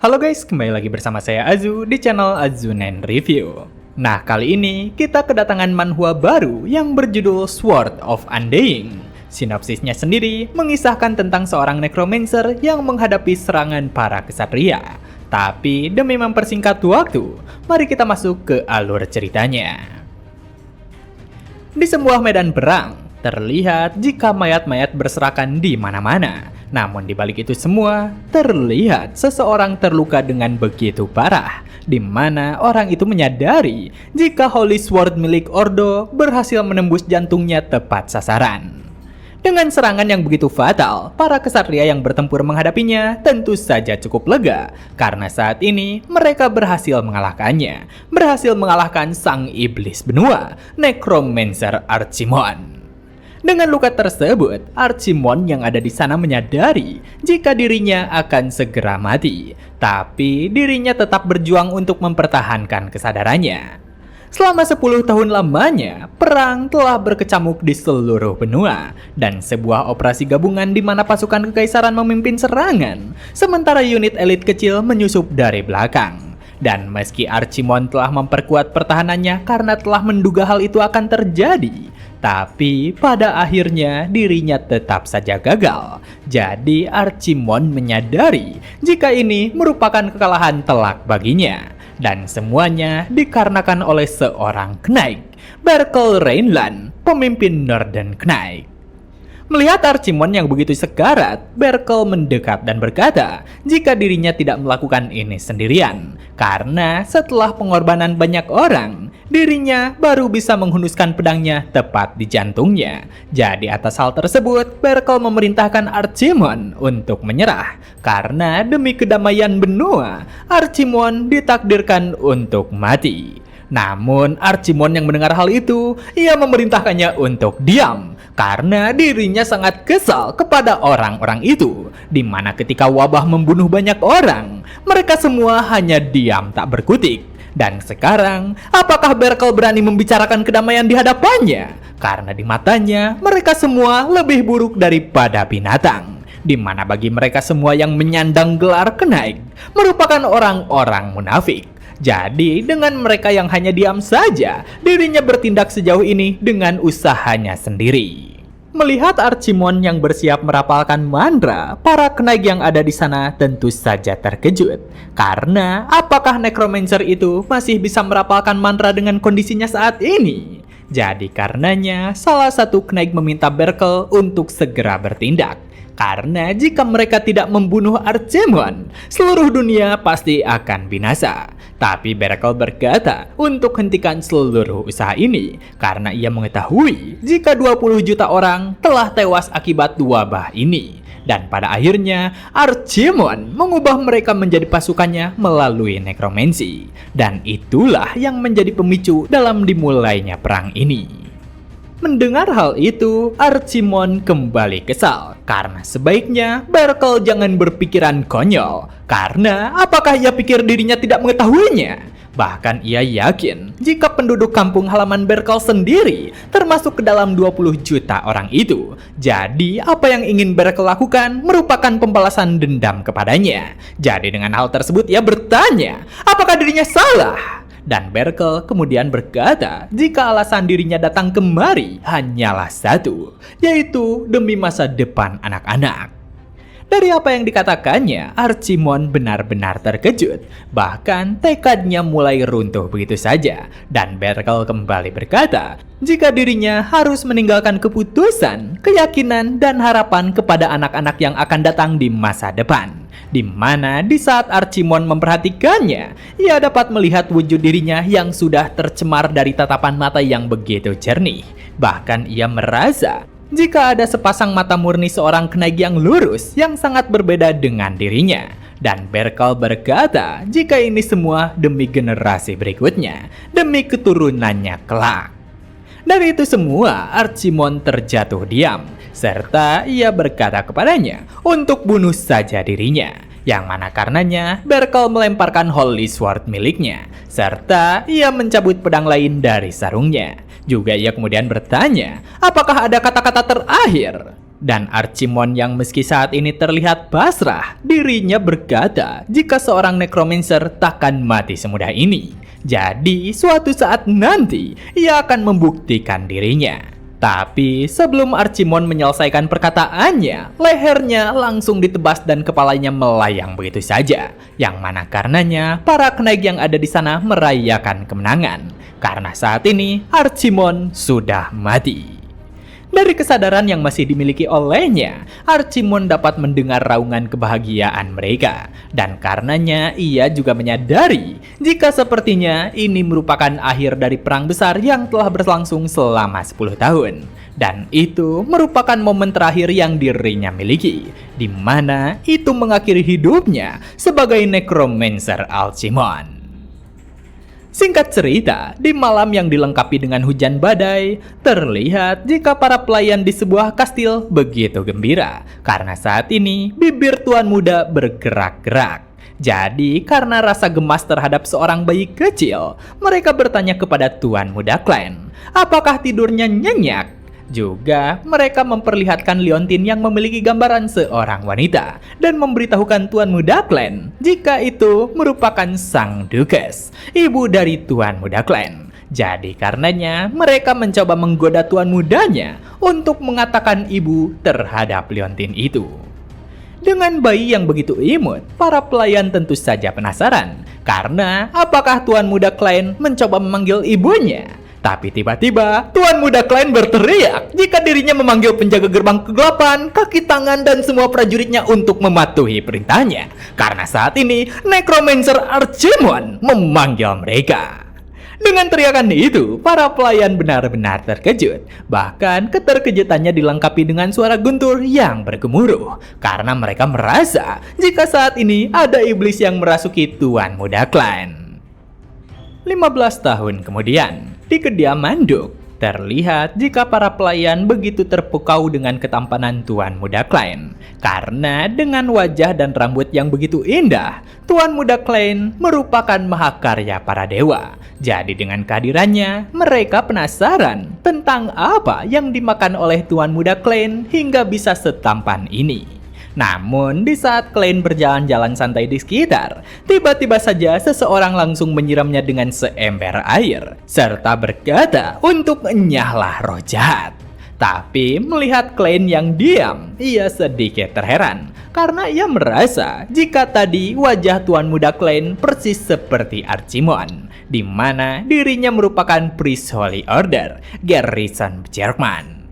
Halo guys, kembali lagi bersama saya Azu di channel Azunen Review. Nah, kali ini kita kedatangan manhwa baru yang berjudul Sword of Undying. Sinopsisnya sendiri mengisahkan tentang seorang necromancer yang menghadapi serangan para kesatria. Tapi demi mempersingkat waktu, mari kita masuk ke alur ceritanya. Di sebuah medan perang, terlihat jika mayat-mayat berserakan di mana-mana. Namun di balik itu semua, terlihat seseorang terluka dengan begitu parah, di mana orang itu menyadari jika Holy Sword milik Ordo berhasil menembus jantungnya tepat sasaran. Dengan serangan yang begitu fatal, para kesatria yang bertempur menghadapinya tentu saja cukup lega, karena saat ini mereka berhasil mengalahkannya, berhasil mengalahkan sang iblis benua, Necromancer Archimon. Dengan luka tersebut, Archimon yang ada di sana menyadari jika dirinya akan segera mati, tapi dirinya tetap berjuang untuk mempertahankan kesadarannya. Selama 10 tahun lamanya, perang telah berkecamuk di seluruh benua, dan sebuah operasi gabungan di mana pasukan kekaisaran memimpin serangan, sementara unit elit kecil menyusup dari belakang. Dan meski Archimon telah memperkuat pertahanannya karena telah menduga hal itu akan terjadi, tapi pada akhirnya dirinya tetap saja gagal. Jadi Archimon menyadari jika ini merupakan kekalahan telak baginya. Dan semuanya dikarenakan oleh seorang Knight, Berkel Reinland, pemimpin Northern Knight. Melihat Archimon yang begitu sekarat, Berkel mendekat dan berkata jika dirinya tidak melakukan ini sendirian, karena setelah pengorbanan banyak orang, dirinya baru bisa menghunuskan pedangnya tepat di jantungnya. Jadi atas hal tersebut, Berkel memerintahkan Archimon untuk menyerah, karena demi kedamaian benua, Archimon ditakdirkan untuk mati. Namun Archimon yang mendengar hal itu, ia memerintahkannya untuk diam, karena dirinya sangat kesal kepada orang-orang itu, di mana ketika wabah membunuh banyak orang, mereka semua hanya diam tak berkutik. Dan sekarang, apakah Berkel berani membicarakan kedamaian di hadapannya? Karena di matanya, mereka semua lebih buruk daripada binatang, di mana bagi mereka semua yang menyandang gelar Knight merupakan orang-orang munafik. Jadi dengan mereka yang hanya diam saja, dirinya bertindak sejauh ini dengan usahanya sendiri. Melihat Archimon yang bersiap merapalkan mantra, para Knight yang ada di sana tentu saja terkejut. Karena apakah Necromancer itu masih bisa merapalkan mantra dengan kondisinya saat ini? Jadi karenanya salah satu Knight meminta Berkel untuk segera bertindak. Karena jika mereka tidak membunuh Archimon, seluruh dunia pasti akan binasa. Tapi Berkel berkata untuk hentikan seluruh usaha ini, karena ia mengetahui jika 20 juta orang telah tewas akibat wabah ini. Dan pada akhirnya, Archimon mengubah mereka menjadi pasukannya melalui nekromansi. Dan itulah yang menjadi pemicu dalam dimulainya perang ini. Mendengar hal itu, Archimon kembali kesal, karena sebaiknya Berkel jangan berpikiran konyol, karena apakah ia pikir dirinya tidak mengetahuinya? Bahkan ia yakin jika penduduk kampung halaman Berkel sendiri termasuk ke dalam 20 juta orang itu. Jadi apa yang ingin Berkel lakukan merupakan pembalasan dendam kepadanya. Jadi dengan hal tersebut ia bertanya, apakah dirinya salah? Dan Berkel kemudian berkata jika alasan dirinya datang kemari hanyalah satu, yaitu demi masa depan anak-anak. Dari apa yang dikatakannya, Archimon benar-benar terkejut. Bahkan tekadnya mulai runtuh begitu saja. Dan Berkel kembali berkata jika dirinya harus meninggalkan keputusan, keyakinan, dan harapan kepada anak-anak yang akan datang di masa depan. Di mana di saat Archimon memperhatikannya, ia dapat melihat wujud dirinya yang sudah tercemar dari tatapan mata yang begitu jernih. Bahkan ia merasa jika ada sepasang mata murni seorang Knight yang lurus yang sangat berbeda dengan dirinya. Dan Berkel berkata jika ini semua demi generasi berikutnya, demi keturunannya kelak. Dari itu semua, Archimon terjatuh diam, serta ia berkata kepadanya untuk bunuh saja dirinya. Yang mana karenanya Berkel melemparkan Holy Sword miliknya, serta ia mencabut pedang lain dari sarungnya. Juga ia kemudian bertanya, apakah ada kata-kata terakhir? Dan Archimon yang meski saat ini terlihat pasrah, dirinya berkata jika seorang necromancer takkan mati semudah ini. Jadi suatu saat nanti ia akan membuktikan dirinya. Tapi sebelum Archimon menyelesaikan perkataannya, lehernya langsung ditebas dan kepalanya melayang begitu saja. Yang mana karenanya para knight yang ada di sana merayakan kemenangan. Karena saat ini Archimon sudah mati. Dari kesadaran yang masih dimiliki olehnya, Archimon dapat mendengar raungan kebahagiaan mereka. Dan karenanya ia juga menyadari jika sepertinya ini merupakan akhir dari perang besar yang telah berlangsung selama 10 tahun. Dan itu merupakan momen terakhir yang dirinya miliki, di mana itu mengakhiri hidupnya sebagai Necromancer Archimon. Singkat cerita, di malam yang dilengkapi dengan hujan badai, terlihat jika para pelayan di sebuah kastil begitu gembira. Karena saat ini, bibir tuan muda bergerak-gerak. Jadi, karena rasa gemas terhadap seorang bayi kecil, mereka bertanya kepada tuan muda klan, apakah tidurnya nyenyak? Juga mereka memperlihatkan Leontin yang memiliki gambaran seorang wanita dan memberitahukan tuan muda klan jika itu merupakan sang Dukes, ibu dari tuan muda klan. Jadi karenanya mereka mencoba menggoda tuan mudanya untuk mengatakan ibu terhadap Leontin itu. Dengan bayi yang begitu imut, para pelayan tentu saja penasaran karena apakah tuan muda klan mencoba memanggil ibunya. Tapi tiba-tiba, tuan muda klan berteriak jika dirinya memanggil penjaga gerbang kegelapan, kaki tangan, dan semua prajuritnya untuk mematuhi perintahnya. Karena saat ini, Necromancer Archimon memanggil mereka. Dengan teriakan itu, para pelayan benar-benar terkejut. Bahkan keterkejutannya dilengkapi dengan suara guntur yang bergemuruh. Karena mereka merasa jika saat ini ada iblis yang merasuki tuan muda klan. 15 tahun kemudian, di kediaman Duke, terlihat jika para pelayan begitu terpukau dengan ketampanan tuan muda klan. Karena dengan wajah dan rambut yang begitu indah, tuan muda klan merupakan mahakarya para dewa. Jadi dengan kehadirannya, mereka penasaran tentang apa yang dimakan oleh tuan muda klan hingga bisa setampan ini. Namun, di saat klan berjalan-jalan santai di sekitar, tiba-tiba saja seseorang langsung menyiramnya dengan seember air, serta berkata untuk menyahlah roh jahat. Tapi melihat klan yang diam, ia sedikit terheran, karena ia merasa jika tadi wajah tuan muda klan persis seperti Archimon, di mana dirinya merupakan Priest Holy Order, Garrison Bjerkman.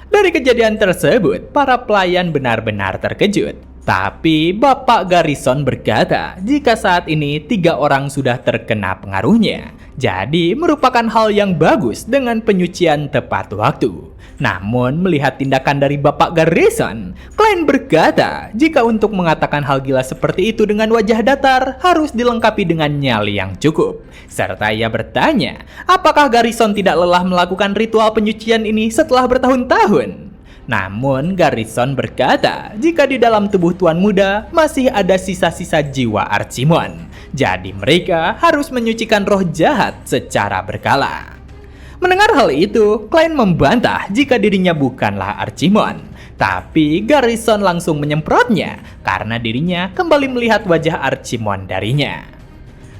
Dari kejadian tersebut, para pelayan benar-benar terkejut. Tapi Bapak Garrison berkata jika saat ini 3 orang sudah terkena pengaruhnya. Jadi merupakan hal yang bagus dengan penyucian tepat waktu. Namun melihat tindakan dari Bapak Garrison, klan berkata jika untuk mengatakan hal gila seperti itu dengan wajah datar harus dilengkapi dengan nyali yang cukup. Serta ia bertanya, apakah Garrison tidak lelah melakukan ritual penyucian ini setelah bertahun-tahun? Namun Garrison berkata jika di dalam tubuh tuan muda masih ada sisa-sisa jiwa Archimon. Jadi mereka harus menyucikan roh jahat secara berkala. Mendengar hal itu, klan membantah jika dirinya bukanlah Archimon. Tapi Garrison langsung menyemprotnya karena dirinya kembali melihat wajah Archimon darinya.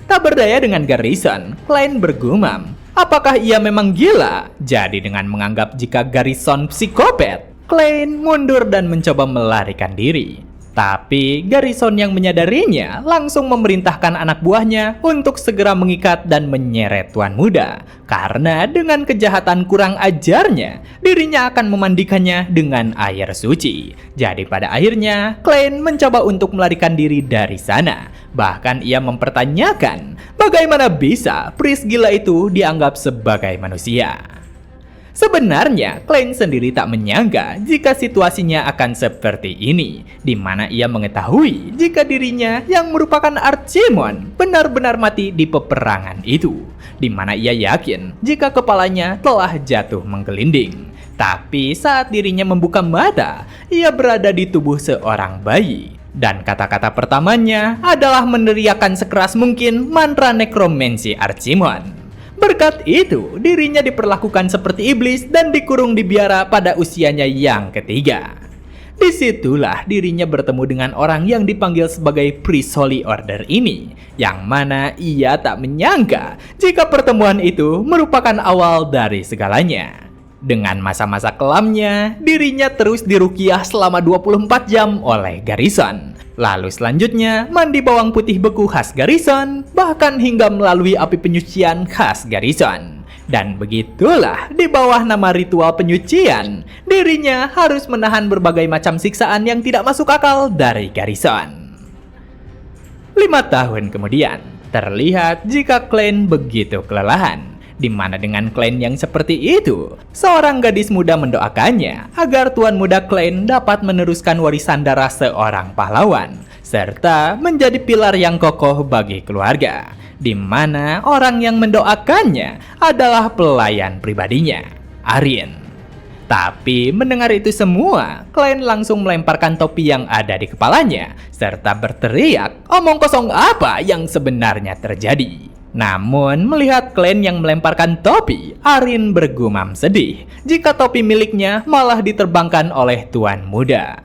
Tak berdaya dengan Garrison, klan bergumam, apakah ia memang gila? Jadi dengan menganggap jika Garrison psikopat, klan mundur dan mencoba melarikan diri. Tapi Garrison yang menyadarinya langsung memerintahkan anak buahnya untuk segera mengikat dan menyeret tuan muda. Karena dengan kejahatan kurang ajarnya, dirinya akan memandikannya dengan air suci. Jadi pada akhirnya, klan mencoba untuk melarikan diri dari sana. Bahkan ia mempertanyakan bagaimana bisa priest gila itu dianggap sebagai manusia. Sebenarnya, klan sendiri tak menyangka jika situasinya akan seperti ini, di mana ia mengetahui jika dirinya yang merupakan Archimon benar-benar mati di peperangan itu, di mana ia yakin jika kepalanya telah jatuh menggelinding. Tapi saat dirinya membuka mata, ia berada di tubuh seorang bayi. Dan kata-kata pertamanya adalah meneriakkan sekeras mungkin mantra nekromansi Archimon. Berkat itu, dirinya diperlakukan seperti iblis dan dikurung di biara pada usianya yang ketiga. Disitulah dirinya bertemu dengan orang yang dipanggil sebagai Priest Holy Order ini, yang mana ia tak menyangka jika pertemuan itu merupakan awal dari segalanya. Dengan masa-masa kelamnya, dirinya terus diruqyah selama 24 jam oleh Garrison. Lalu selanjutnya mandi bawang putih beku khas Garrison, bahkan hingga melalui api penyucian khas Garrison. Dan begitulah di bawah nama ritual penyucian, dirinya harus menahan berbagai macam siksaan yang tidak masuk akal dari Garrison. 5 tahun kemudian, terlihat jika Klein begitu kelelahan, di mana dengan Klein yang seperti itu, seorang gadis muda mendoakannya agar Tuan Muda Klein dapat meneruskan warisan darah seorang pahlawan, serta menjadi pilar yang kokoh bagi keluarga, di mana orang yang mendoakannya adalah pelayan pribadinya, Arryn. Tapi mendengar itu semua, Klein langsung melemparkan topi yang ada di kepalanya, serta berteriak, omong kosong apa yang sebenarnya terjadi. Namun melihat Klein yang melemparkan topi, Arryn bergumam sedih jika topi miliknya malah diterbangkan oleh Tuan Muda.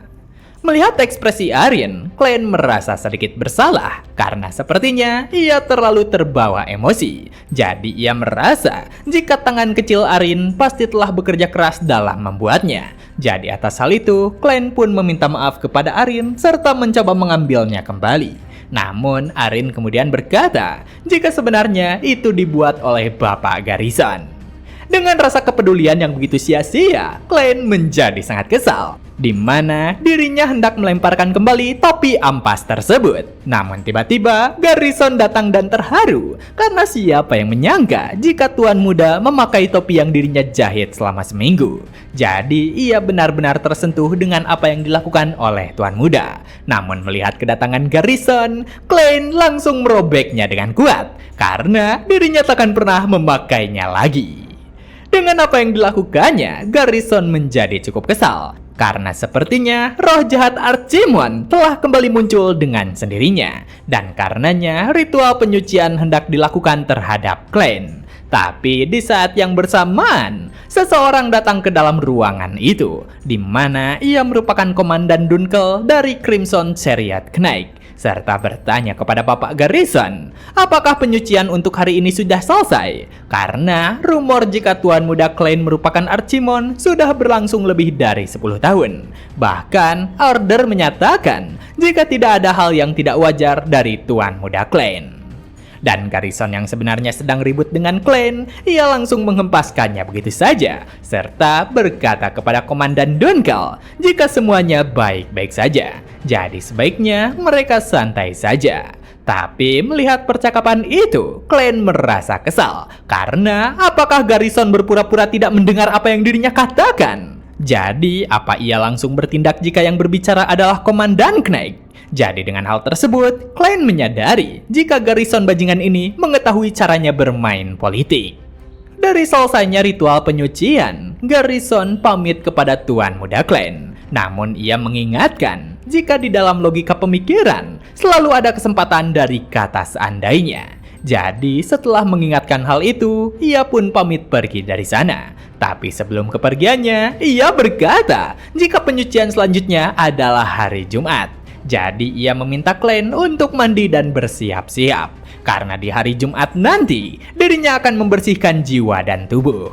Melihat ekspresi Arryn, Klein merasa sedikit bersalah karena sepertinya ia terlalu terbawa emosi. Jadi ia merasa jika tangan kecil Arryn pasti telah bekerja keras dalam membuatnya. Jadi atas hal itu, Klein pun meminta maaf kepada Arryn serta mencoba mengambilnya kembali. Namun Arryn kemudian berkata jika sebenarnya itu dibuat oleh Bapak Garrison. Dengan rasa kepedulian yang begitu sia-sia, Klein menjadi sangat kesal, di mana dirinya hendak melemparkan kembali topi ampas tersebut. Namun tiba-tiba Garrison datang dan terharu, karena siapa yang menyangka jika Tuan Muda memakai topi yang dirinya jahit selama seminggu. Jadi ia benar-benar tersentuh dengan apa yang dilakukan oleh Tuan Muda. Namun melihat kedatangan Garrison, Klein langsung merobeknya dengan kuat, karena dirinya takkan pernah memakainya lagi. Dengan apa yang dilakukannya, Garrison menjadi cukup kesal, karena sepertinya roh jahat Archimonde telah kembali muncul dengan sendirinya, dan karenanya ritual penyucian hendak dilakukan terhadap Klein. Tapi di saat yang bersamaan, seseorang datang ke dalam ruangan itu, di mana ia merupakan Komandan Dunkel dari Crimson Chariot Knight, serta bertanya kepada Bapak Garrison, apakah penyucian untuk hari ini sudah selesai? Karena rumor jika Tuan Muda Klein merupakan Archimonde sudah berlangsung lebih dari 10 tahun. Bahkan, Order menyatakan jika tidak ada hal yang tidak wajar dari Tuan Muda Klein. Dan Garrison yang sebenarnya sedang ribut dengan Klein, ia langsung menghempaskannya begitu saja, serta berkata kepada Komandan Dunkel jika semuanya baik-baik saja. Jadi sebaiknya mereka santai saja. Tapi melihat percakapan itu, Klein merasa kesal, karena apakah Garrison berpura-pura tidak mendengar apa yang dirinya katakan? Jadi apa ia langsung bertindak jika yang berbicara adalah Komandan Knight? Jadi dengan hal tersebut, Klein menyadari jika Garrison bajingan ini mengetahui caranya bermain politik. Dari selesainya ritual penyucian, Garrison pamit kepada Tuan Muda Klein. Namun ia mengingatkan jika di dalam logika pemikiran selalu ada kesempatan dari kata seandainya. Jadi setelah mengingatkan hal itu, ia pun pamit pergi dari sana. Tapi sebelum kepergiannya, ia berkata jika penyucian selanjutnya adalah hari Jumat. Jadi ia meminta Klein untuk mandi dan bersiap-siap, karena di hari Jumat nanti dirinya akan membersihkan jiwa dan tubuh.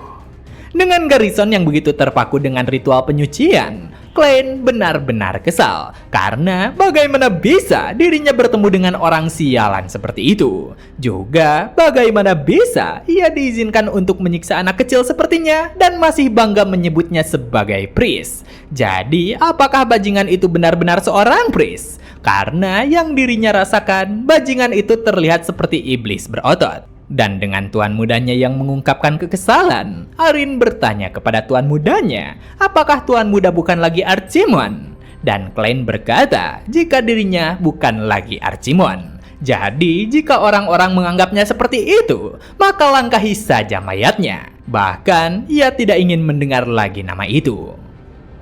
Dengan Garrison yang begitu terpaku dengan ritual penyucian, Klein benar-benar kesal, karena bagaimana bisa dirinya bertemu dengan orang sialan seperti itu. Juga bagaimana bisa ia diizinkan untuk menyiksa anak kecil sepertinya dan masih bangga menyebutnya sebagai priest. Jadi apakah bajingan itu benar-benar seorang priest? Karena yang dirinya rasakan, bajingan itu terlihat seperti iblis berotot. Dan dengan Tuan Mudanya yang mengungkapkan kekesalan, Arryn bertanya kepada Tuan Mudanya, apakah Tuan Muda bukan lagi Archimonde? Dan Klein berkata jika dirinya bukan lagi Archimonde. Jadi jika orang-orang menganggapnya seperti itu, maka langkahi saja mayatnya. Bahkan ia tidak ingin mendengar lagi nama itu.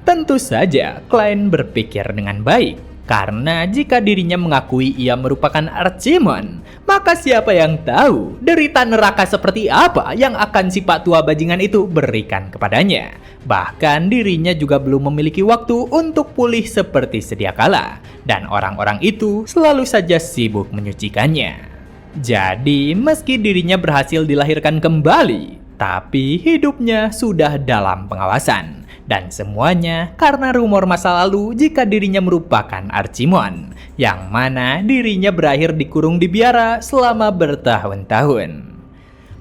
Tentu saja Klein berpikir dengan baik, karena jika dirinya mengakui ia merupakan Archimonde, Maka siapa yang tahu derita neraka seperti apa yang akan si Pak Tua Bajingan itu berikan kepadanya. Bahkan dirinya juga belum memiliki waktu untuk pulih seperti sedia kala. Dan orang-orang itu selalu saja sibuk menyucikannya. Jadi meski dirinya berhasil dilahirkan kembali, tapi hidupnya sudah dalam pengawasan. Dan semuanya karena rumor masa lalu jika dirinya merupakan Archimon, yang mana dirinya berakhir dikurung di biara selama bertahun-tahun.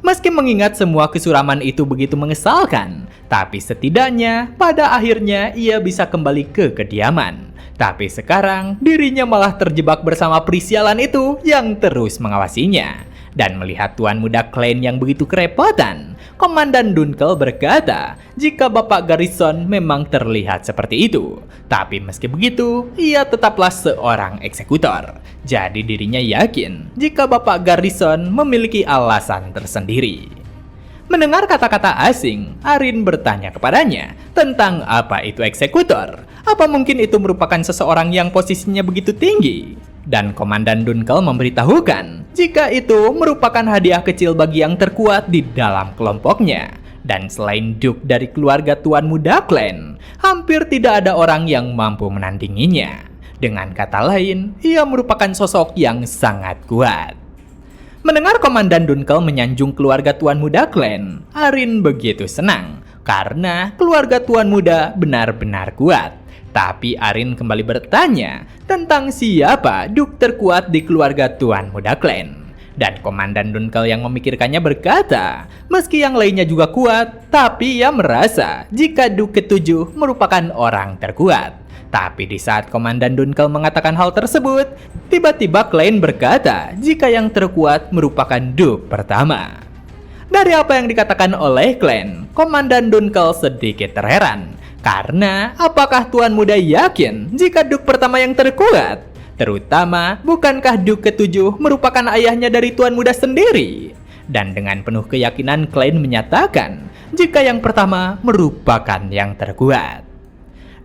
Meski mengingat semua kesuraman itu begitu mengesalkan, tapi setidaknya pada akhirnya ia bisa kembali ke kediaman. Tapi sekarang dirinya malah terjebak bersama perisialan itu yang terus mengawasinya. Dan melihat tuan muda klan yang begitu kerepotan, Komandan Dunkel berkata jika Bapak Garrison memang terlihat seperti itu. Tapi meski begitu, ia tetaplah seorang eksekutor. Jadi dirinya yakin jika Bapak Garrison memiliki alasan tersendiri. Mendengar kata-kata asing, Arin bertanya kepadanya tentang apa itu eksekutor. Apa mungkin itu merupakan seseorang yang posisinya begitu tinggi? Dan Komandan Dunkel memberitahukan jika itu merupakan hadiah kecil bagi yang terkuat di dalam kelompoknya. Dan selain Duke dari keluarga tuan muda klan, hampir tidak ada orang yang mampu menandinginya. Dengan kata lain, ia merupakan sosok yang sangat kuat. Mendengar Komandan Dunkel menyanjung keluarga tuan muda klan, Arin begitu senang karena keluarga tuan muda benar-benar kuat. Tapi Arin kembali bertanya tentang siapa Duke terkuat di keluarga tuan muda klan. Dan Komandan Dunkel yang memikirkannya berkata, meski yang lainnya juga kuat, tapi ia merasa jika Duke ketujuh merupakan orang terkuat. Tapi di saat Komandan Dunkel mengatakan hal tersebut, tiba-tiba Klein berkata jika yang terkuat merupakan Duke pertama. Dari apa yang dikatakan oleh Klein, Komandan Dunkel sedikit terheran. Karena apakah tuan muda yakin jika Duke pertama yang terkuat? Terutama, bukankah Duke ketujuh merupakan ayahnya dari tuan muda sendiri? Dan dengan penuh keyakinan Klein menyatakan jika yang pertama merupakan yang terkuat.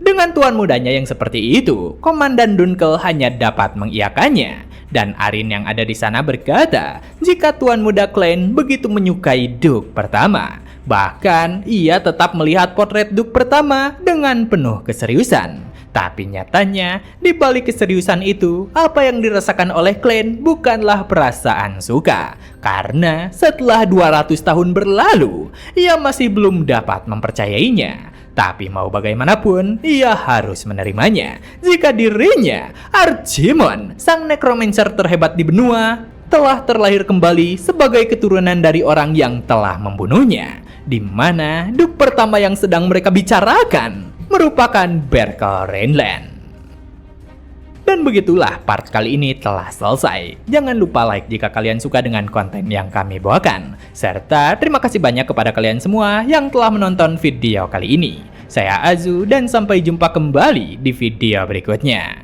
Dengan tuan mudanya yang seperti itu, Komandan Dunkel hanya dapat mengiyakannya. Dan Arin yang ada di sana berkata jika tuan muda Klein begitu menyukai Duke pertama. Bahkan ia tetap melihat potret Duke pertama dengan penuh keseriusan. Tapi nyatanya di balik keseriusan itu, apa yang dirasakan oleh Klein bukanlah perasaan suka. Karena setelah 200 tahun berlalu, ia masih belum dapat mempercayainya. Tapi mau bagaimanapun, ia harus menerimanya jika dirinya, Archimon, sang necromancer terhebat di benua, telah terlahir kembali sebagai keturunan dari orang yang telah membunuhnya. Di mana Duke pertama yang sedang mereka bicarakan merupakan Berkel Rainland. Dan begitulah part kali ini telah selesai. Jangan lupa like jika kalian suka dengan konten yang kami bawakan. Serta terima kasih banyak kepada kalian semua yang telah menonton video kali ini. Saya Azu dan sampai jumpa kembali di video berikutnya.